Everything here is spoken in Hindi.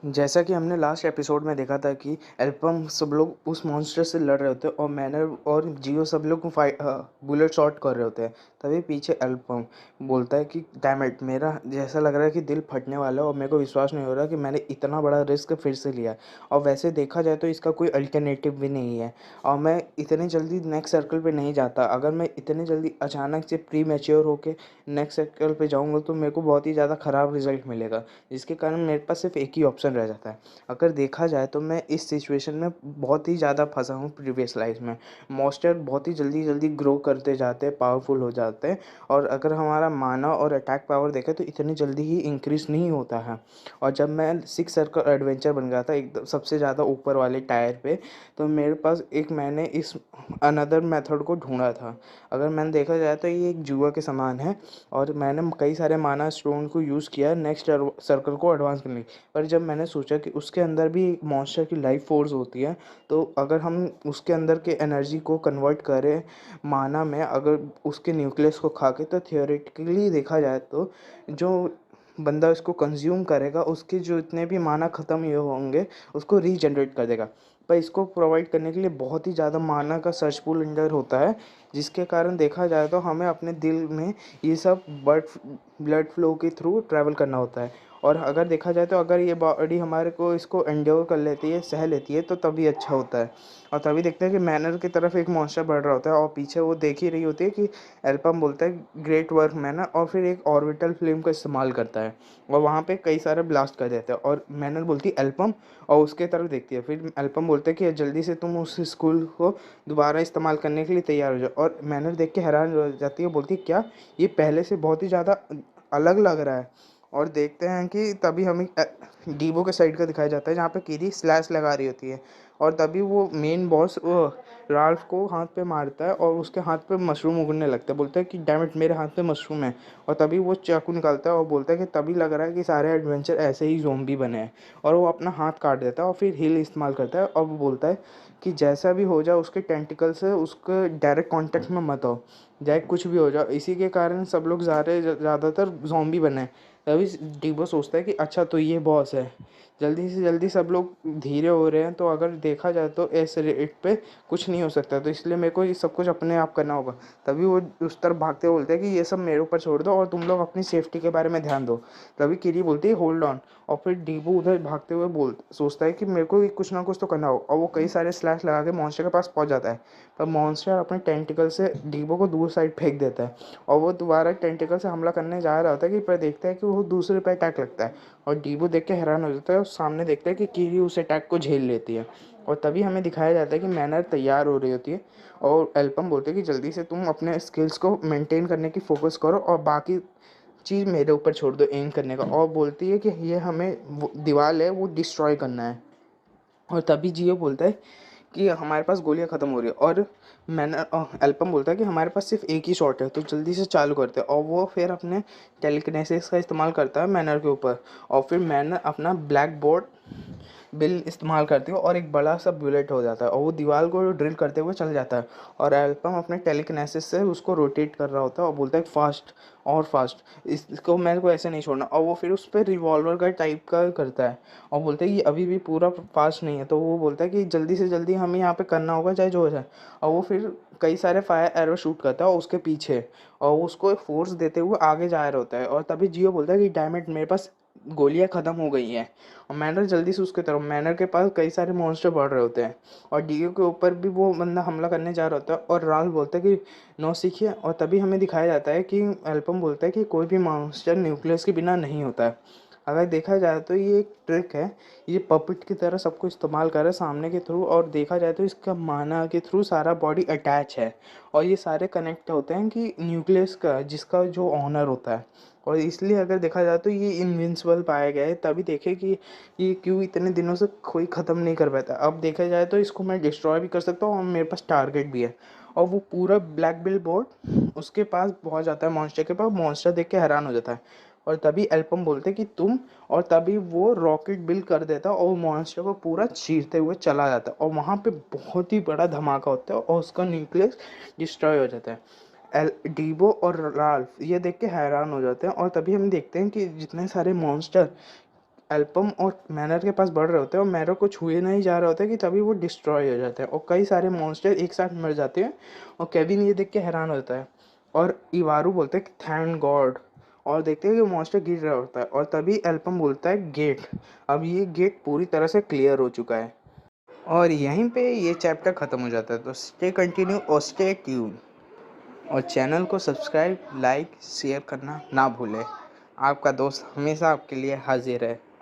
जैसा कि हमने लास्ट एपिसोड में देखा था कि एल्पम सब लोग उस मॉन्स्टर से लड़ रहे होते हैं और मैनर और जियो सब लोग बुलेट शॉट कर रहे होते हैं। तभी पीछे एल्पम बोलता है कि डैम इट, मेरा जैसा लग रहा है कि दिल फटने वाला है और मेरे को विश्वास नहीं हो रहा कि मैंने इतना बड़ा रिस्क फिर से लिया। और वैसे देखा जाए तो इसका कोई अल्टरनेटिव भी नहीं है और मैं इतनी जल्दी नेक्स्ट सर्कल पे नहीं जाता। अगर मैं इतनी जल्दी अचानक से प्री मैच्योर होके नेक्स्ट सर्कल पे जाऊँगा तो मेरे को बहुत ही ज़्यादा ख़राब रिजल्ट मिलेगा, जिसके कारण मेरे पास सिर्फ एक ही ऑप्शन रह जाता है। अगर देखा जाए तो मैं इस सिचुएशन में बहुत ही ज़्यादा फंसा हूँ प्रीवियस लाइफ में। मॉन्स्टर बहुत ही जल्दी जल्दी ग्रो करते जाते हैं, पावरफुल हो जाते हैं और अगर हमारा माना और अटैक पावर देखें तो इतनी जल्दी ही इंक्रीज नहीं होता है। और जब मैं सिक्स सर्कल एडवेंचर बन गया था एकदम सबसे ज़्यादा ऊपर वाले टायर पे, तो मेरे पास मैंने इस अनदर मेथड को ढूंढा था। अगर मैंने देखा जाए तो ये एक जुआ के समान है और मैंने कई सारे माना स्टोन को यूज़ किया नेक्स्ट सर्कल को एडवांस करने के लिए। पर जब मैंने सोचा कि उसके अंदर भी एक मॉन्स्टर की लाइफ फोर्स होती है, तो अगर हम उसके अंदर के एनर्जी को कन्वर्ट करें माना में, अगर उसके न्यूक्लियस को खा के, तो थियोरेटिकली देखा जाए तो जो बंदा इसको कंज्यूम करेगा उसके जो इतने भी माना ख़त्म हुए होंगे उसको रीजनरेट कर देगा। पर इसको प्रोवाइड करने के लिए बहुत ही ज़्यादा माना का सर्च पूल अंडर होता है, जिसके कारण देखा जाए तो हमें अपने दिल में ये सब ब्लड फ्लो के थ्रू ट्रैवल करना होता है। और अगर देखा जाए तो अगर ये बॉडी हमारे को इसको एंड्योर कर लेती है, सह लेती है, तो तभी अच्छा होता है। और तभी देखते हैं कि मैनर की तरफ एक मॉन्स्टर बढ़ रहा होता है और पीछे वो देख ही रही होती है कि एल्पम बोलता है ग्रेट वर्क मैनर, और फिर एक ऑर्बिटल फ्लेम का इस्तेमाल करता है और वहाँ पे कई सारे ब्लास्ट कर देते हैं। और मैनर बोलती है एल्पम, और उसके तरफ देखती है। फिर एल्पम बोलते हैं कि जल्दी से तुम उस स्कूल को दोबारा इस्तेमाल करने के लिए तैयार हो जाओ। और मैनर देख के हैरान हो जाती है, बोलती है क्या ये पहले से बहुत ही ज़्यादा अलग लग रहा है। और देखते हैं कि तभी हमें डीबो के साइड का दिखाया जाता है जहाँ पे कीरी स्लैश लगा रही होती है। और तभी वो मेन बॉस राल्फ को हाथ पे मारता है और उसके हाथ पे मशरूम उगने लगता है। बोलता है कि डैम इट, मेरे हाथ पे मशरूम है। और तभी वो चाकू निकालता है और बोलता है कि तभी लग रहा है कि सारे एडवेंचर ऐसे ही ज़ोंबी बने हैं। और वो अपना हाथ काट देता है और फिर हील इस्तेमाल करता है और वो बोलता है कि जैसा भी हो जाए उसके टेंटिकल से उसके डायरेक्ट कांटेक्ट में मत आओ, चाहे कुछ भी हो जाए। इसी के कारण सब लोग ज़्यादातर ज़ॉम्बी बने। तभी डीबो सोचता है कि अच्छा तो ये बॉस है, जल्दी से जल्दी सब लोग धीरे हो रहे हैं, तो अगर देखा जाए तो इस रेट पे कुछ नहीं हो सकता, तो इसलिए मेरे को ये सब कुछ अपने आप करना होगा। तभी वो उस तरफ भागते हुए बोलते हैं कि ये सब मेरे ऊपर छोड़ दो और तुम लोग अपनी सेफ्टी के बारे में ध्यान दो। तभी किरी बोलती है होल्ड ऑन। और फिर डीबो उधर भागते हुए सोचता है कि मेरे को कुछ ना कुछ तो करना हो, और वो कई सारे स्लैश लगा के मॉन्स्टर के पास पहुंच जाता है। पर मॉन्स्टर अपने टेंटिकल से डीबो को दूर साइड फेंक देता है और वो दोबारा टेंटिकल से हमला करने जा रहा होता है कि पर देखता है कि वो दूसरे पे अटैक लगता है। और डीबो देख के हैरान हो जाता है और सामने देखता है कि कीरी उस अटैक को झेल लेती है। और तभी हमें दिखाया जाता है कि मैनर तैयार हो रही होती है और एल्पम बोलते हैं कि जल्दी से तुम अपने स्किल्स को मेंटेन करने की फोकस करो और बाकी चीज़ मेरे ऊपर छोड़ दो एम करने का। और बोलती है कि ये हमें वो दीवार है वो डिस्ट्रॉय करना है। और तभी जियो बोलता है कि हमारे पास गोलियां ख़त्म हो रही है। और मैंने एल्पम बोलता है कि हमारे पास सिर्फ एक ही शॉट है, तो जल्दी से चालू करते हैं। और वो फिर अपने टेलीकिनेसिस का इस्तेमाल करता है मैनर के ऊपर। और फिर मैनर अपना ब्लैक बोर्ड बिल इस्तेमाल करती है और एक बड़ा सा बुलेट हो जाता है और वो दीवार को ड्रिल करते हुए चल जाता है। और एल्पम अपने टेलीकिनेसिस से उसको रोटेट कर रहा होता है और बोलता है फास्ट और फास्ट, इसको मेरे को ऐसे नहीं छोड़ना। और वो फिर उस पर रिवॉल्वर का टाइप का करता है और बोलते हैं कि अभी भी पूरा फास्ट नहीं है, तो वो बोलता है कि जल्दी से जल्दी हमें यहाँ पे करना होगा चाहे जो हो जाए। और वो फिर कई सारे फायर एरो शूट करता है और उसके पीछे, और वो उसको फोर्स देते हुए आगे जा रहा होता है। और तभी जियो बोलता है कि डैमेट, मेरे पास गोलियां ख़त्म हो गई हैं। और मैनर जल्दी से उसके तरफ, मैनर के पास कई सारे मॉन्स्टर बढ़ रहे होते हैं और डीओ के ऊपर भी वो बंदा हमला करने जा रहा होता है और राल बोलता है कि नो सीखिए। और तभी हमें दिखाया जाता है कि एल्पम बोलता है कि कोई भी मॉन्स्टर न्यूक्लियस के बिना नहीं होता है। अगर देखा जाए तो ये एक ट्रिक है, ये पपेट की तरह सबको इस्तेमाल कर रहा है सामने के थ्रू। और देखा जाए तो इसका माना के थ्रू सारा बॉडी अटैच है और ये सारे कनेक्ट होते हैं कि न्यूक्लियस का जिसका जो ऑनर होता है। और इसलिए अगर देखा जाए तो ये इनविंसिबल पाया गया है। तभी देखे कि ये क्यों इतने दिनों से कोई ख़त्म नहीं कर पाता। अब देखा जाए तो इसको मैं डिस्ट्रॉय भी कर सकता हूँ और मेरे पास टारगेट भी है। और वो पूरा ब्लैक बिल बोर्ड उसके पास पहुँच जाता है, मॉन्स्टर के पास। मॉन्स्टर देख के हैरान हो जाता है और तभी एल्पम बोलते कि तुम, और तभी वो रॉकेट बिल्ड कर देता है और मॉन्स्टर को पूरा चीरते हुए चला जाता है। और वहाँ पे बहुत ही बड़ा धमाका होता है और उसका न्यूक्लियस डिस्ट्रॉय हो जाता है। एल डीबो और राल्फ ये देख के हैरान हो जाते हैं और तभी हम देखते हैं कि जितने सारे मॉन्स्टर एल्पम और मैनर के पास बढ़ रहे होते हैं और मैनर को छुए नहीं जा रहे होते कि तभी वो डिस्ट्रॉय हो जाते हैं और कई सारे मॉन्स्टर एक साथ मर जाते हैं और केविन ये देख के हैरान होता है और इवारू बोलते हैं कि थैंक गॉड और देखते हैं कि मॉन्स्टर गिर रहा होता है और तभी एल्पम बोलता है गेट। अब ये गेट पूरी तरह से क्लियर हो चुका है और यहीं पे ये चैप्टर ख़त्म हो जाता है। तो स्टे कंटिन्यू और स्टे ट्यून और चैनल को सब्सक्राइब लाइक शेयर करना ना भूलें। आपका दोस्त हमेशा आपके लिए हाजिर है।